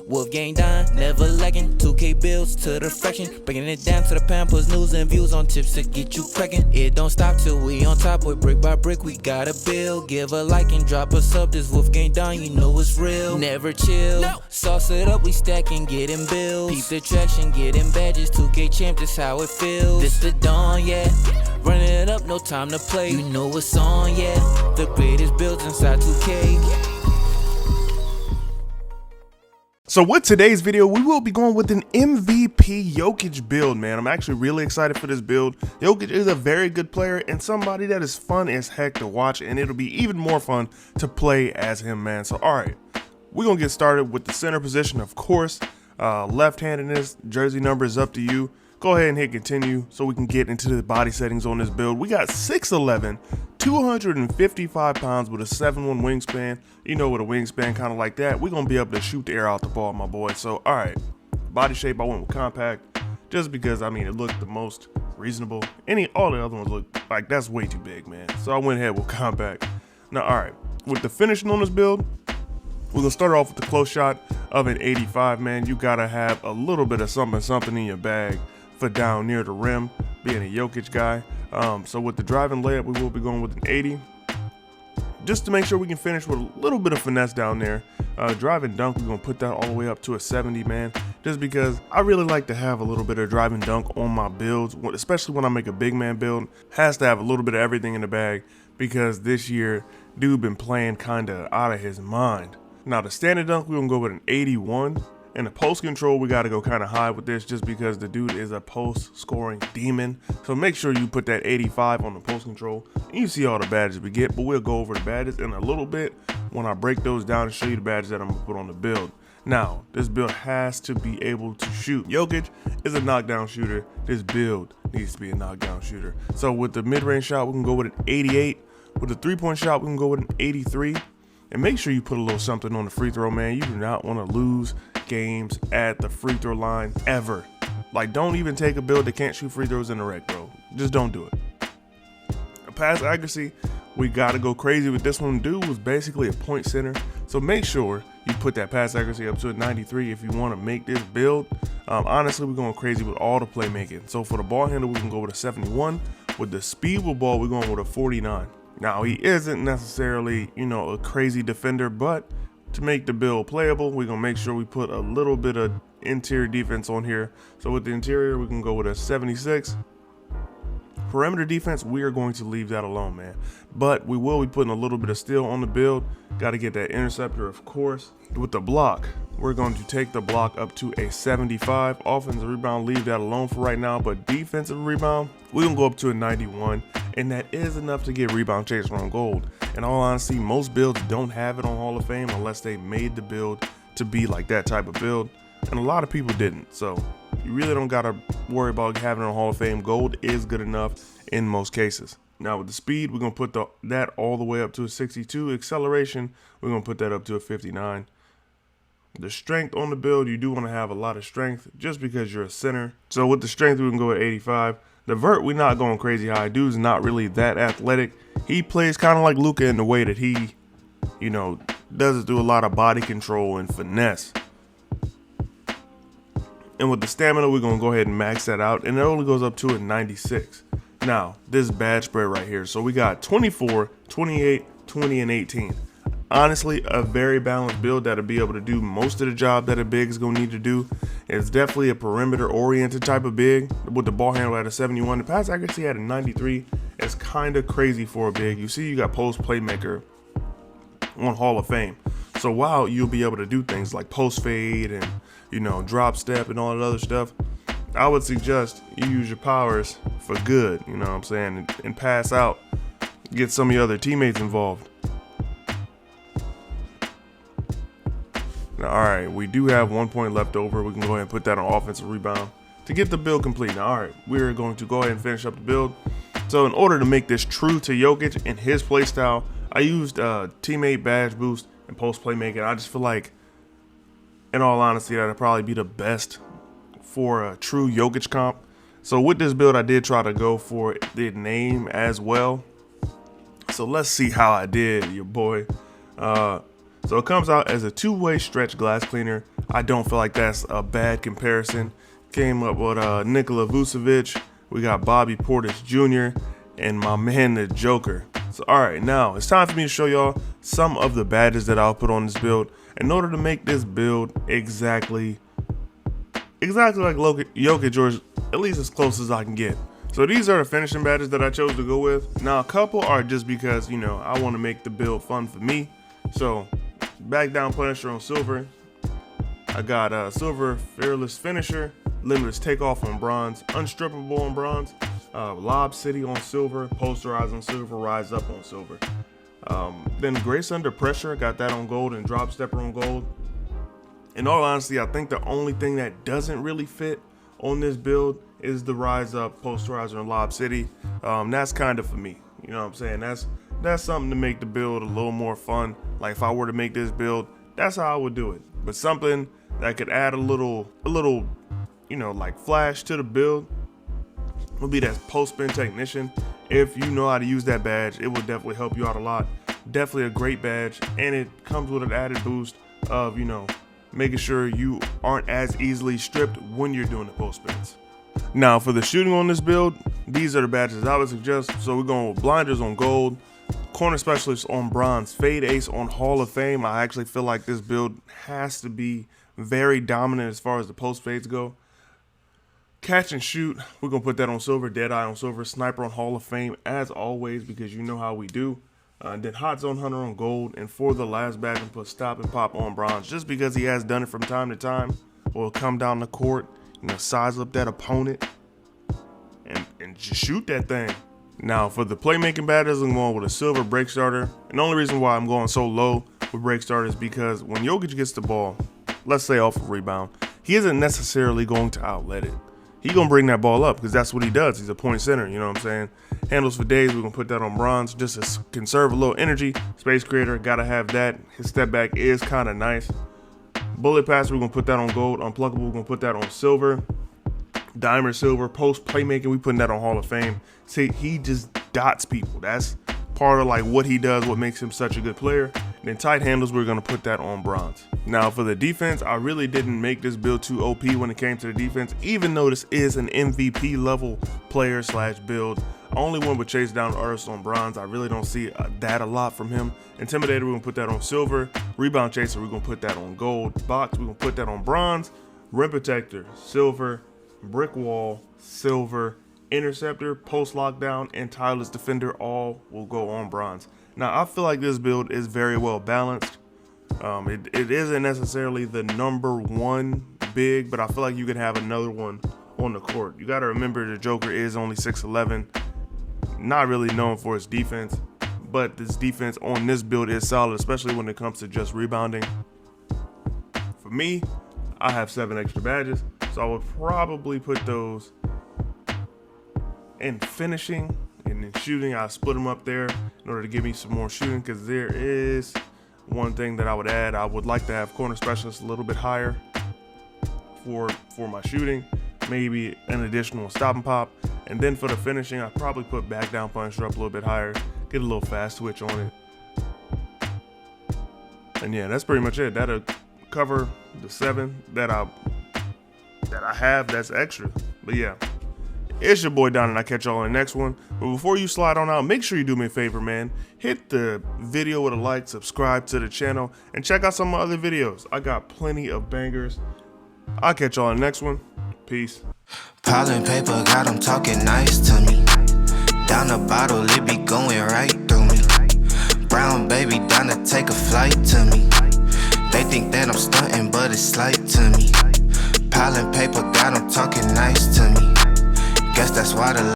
WolfGxngDon, never lacking. 2K bills to the fraction, breaking it down to the pound, puts news and views on tips to get you cracking. It don't stop till we on top, boy, brick by brick, we gotta build. Give a like and drop a sub, this WolfGxngDon, you know it's real. Never chill, sauce it up, we stacking, getting bills. Peep the traction, getting badges, 2K champ, this how it feels. This the dawn, yeah, running it up, no time to play. You know what's on, yeah, the greatest builds inside 2K. So with today's video, we will be going with an MVP JOKIC build, man. I'm actually really excited for this build. JOKIC is a very good player and somebody that is fun as heck to watch, and it'll be even more fun to play as him, man. So all right, we're gonna get started with the center position, of course. Left-handedness, jersey number is up to you. Go ahead and hit continue so we can get into the body settings on this build. We got 6'11", 255 pounds with a 7'1" wingspan. You know, with a wingspan kind of like that, we're going to be able to shoot the air out the ball, my boy. So, all right, body shape, I went with compact just because, I mean, it looked the most reasonable. All the other ones look like that's way too big, man. So I went ahead with compact. Now, all right, with the finishing on this build, we're going to start off with the close shot of an 85, man. You got to have a little bit of something in your bag for down near the rim, being a JOKIC guy. So with the driving layup, we will be going with an 80, just to make sure we can finish with a little bit of finesse down there. Driving dunk, we're gonna put that all the way up to a 70, man, just because I really like to have a little bit of driving dunk on my builds, especially when I make a big man build. Has to have a little bit of everything in the bag, because this year, dude been playing kinda out of his mind. Now the standard dunk, we're gonna go with an 81. And the post control, we got to go kind of high with this just because the dude is a post scoring demon. So make sure you put that 85 on the post control. And you see all the badges we get, but we'll go over the badges in a little bit when I break those down and show you the badges that I'm going to put on the build. Now, this build has to be able to shoot. JOKIC is a knockdown shooter. This build needs to be a knockdown shooter. So with the mid-range shot, we can go with an 88. With the three-point shot, we can go with an 83. And make sure you put a little something on the free throw, man. You do not want to lose games at the free throw line ever. Like, don't even take a build that can't shoot free throws in the rec, bro. Just don't do it. Pass accuracy, we got to go crazy with this one. Dude was basically a point center. So make sure you put that pass accuracy up to a 93 if you want to make this build. Honestly, we're going crazy with all the playmaking. So for the ball handle, we can go with a 71. With the speed with ball, we're going with a 49. Now, he isn't necessarily, you know, a crazy defender, but to make the build playable, we're going to make sure we put a little bit of interior defense on here. So with the interior, we can go with a 76. Perimeter defense, we are going to leave that alone, man. But we will be putting a little bit of steal on the build. Got to get that interceptor, of course. With the block, we're going to take the block up to a 75. Offensive rebound, leave that alone for right now. But defensive rebound, we're going to go up to a 91. And that is enough to get rebound chaser on gold. In all honesty, most builds don't have it on Hall of Fame unless they made the build to be like that type of build. And a lot of people didn't. So you really don't got to worry about having it on Hall of Fame. Gold is good enough in most cases. Now with the speed, we're going to put that all the way up to a 62. Acceleration, we're going to put that up to a 59. The strength on the build, you do want to have a lot of strength just because you're a center. So with the strength, we can go at 85. The vert, we're not going crazy high. Dude's not really that athletic. He plays kind of like Luka in the way that he, you know, does it through a lot of body control and finesse. And with the stamina, we're going to go ahead and max that out. And it only goes up to a 96. Now, this badge spread right here. So we got 24, 28, 20, and 18. Honestly, a very balanced build that'll be able to do most of the job that a big is going to need to do. It's definitely a perimeter-oriented type of big with the ball handle at a 71. The pass accuracy at a 93 is kind of crazy for a big. You see you got post playmaker on Hall of Fame. So while you'll be able to do things like post fade and, you know, drop step and all that other stuff, I would suggest you use your powers for good, you know what I'm saying, and pass out, get some of your other teammates involved. Now, all right, we do have 1 point left over. We can go ahead and put that on offensive rebound to get the build complete. Now, all right, we're going to go ahead and finish up the build. So in order to make this true to JOKIC and his play style, I used teammate badge boost and post playmaking. I just feel like, in all honesty, that'd probably be the best for a true JOKIC comp. So with this build, I did try to go for the name as well. So let's see how I did, your boy. So it comes out as a two-way stretch glass cleaner. I don't feel like that's a bad comparison. Came up with Nikola Vucevic. We got Bobby Portis Jr. and my man the Joker. So alright, now it's time for me to show y'all some of the badges that I'll put on this build in order to make this build exactly like Jokic, or at least as close as I can get. So these are the finishing badges that I chose to go with. Now a couple are just because, you know, I want to make the build fun for me. So back down Punisher on silver. I got silver fearless finisher, limitless takeoff on bronze, unstrippable on bronze, lob city on silver, posterize on silver, rise up on silver. Then grace under pressure, got that on gold, and drop stepper on gold. In all honesty, I think the only thing that doesn't really fit on this build is the rise up, posterizer, and lob city. That's kind of for me, you know what I'm saying? That's something to make the build a little more fun. Like if I were to make this build, that's how I would do it. But something that could add a little, you know, like flash to the build would be that post spin technician. If you know how to use that badge, it will definitely help you out a lot. Definitely a great badge, and it comes with an added boost of, you know, making sure you aren't as easily stripped when you're doing the post spins. Now for the shooting on this build, these are the badges I would suggest. So we're going with blinders on gold, corner specialist on bronze, fade ace on Hall of Fame. I actually feel like this build has to be very dominant as far as the post fades go. Catch and shoot, we're gonna put that on silver, dead eye on silver, sniper on Hall of Fame as always, because you know how we do. Then hot zone hunter on gold, and for the last badge, and put stop and pop on bronze, just because he has done it from time to time. Will come down the court, you know, size up that opponent and just shoot that thing. Now for the playmaking badges, I'm going with a silver break starter, and the only reason why I'm going so low with break starter is because when Jokic gets the ball, let's say off a rebound, he isn't necessarily going to outlet it. He's going to bring that ball up because that's what he does. He's a point center, you know what I'm saying? Handles for days, we're going to put that on bronze just to conserve a little energy. Space creator, got to have that. His step back is kind of nice. Bullet passer, we're going to put that on gold. Unpluckable, we're going to put that on silver. Diamond silver. Post playmaking, we putting that on Hall of Fame. See, he just dots people. That's part of like what he does, what makes him such a good player. And then tight handles, we're going to put that on bronze. Now for the defense, I really didn't make this build too OP when it came to the defense, even though this is an MVP level player slash build. I only went with chase down artist on bronze. I really don't see that a lot from him. Intimidator, we're gonna put that on silver. Rebound chaser, we're gonna put that on gold. Box, we're gonna put that on bronze. Rim protector, silver. Brick wall, silver. Interceptor, post lockdown, and tireless defender all will go on bronze. Now I feel like this build is very well balanced. It isn't necessarily the #1 big, but I feel like you could have another one on the court. You got to remember the Joker is only 6'11", not really known for his defense, but this defense on this build is solid, especially when it comes to just rebounding. For me, I have 7 extra badges, so I would probably put those in finishing, and in shooting I split them up there in order to give me some more shooting, because there is one thing that I would add. I would like to have corner specialist a little bit higher for my shooting, maybe an additional stop and pop. And then for the finishing, I probably put back down Punisher up a little bit higher, get a little fast switch on it. And yeah, that's pretty much it. That'll cover the 7 that I have that's extra. But yeah, it's your boy Don, and I catch y'all in the next one. But before you slide on out, make sure you do me a favor, man. Hit the video with a like, subscribe to the channel, and check out some of my other videos. I got plenty of bangers. I'll catch y'all in the next one. Peace. Piling paper, got them talking nice to me. Down the bottle, it be going right through me. Brown baby, down to take a flight to me. They think that I'm stunting, but it's slight to me. Piling paper, got them talking nice to me. Guess that's why the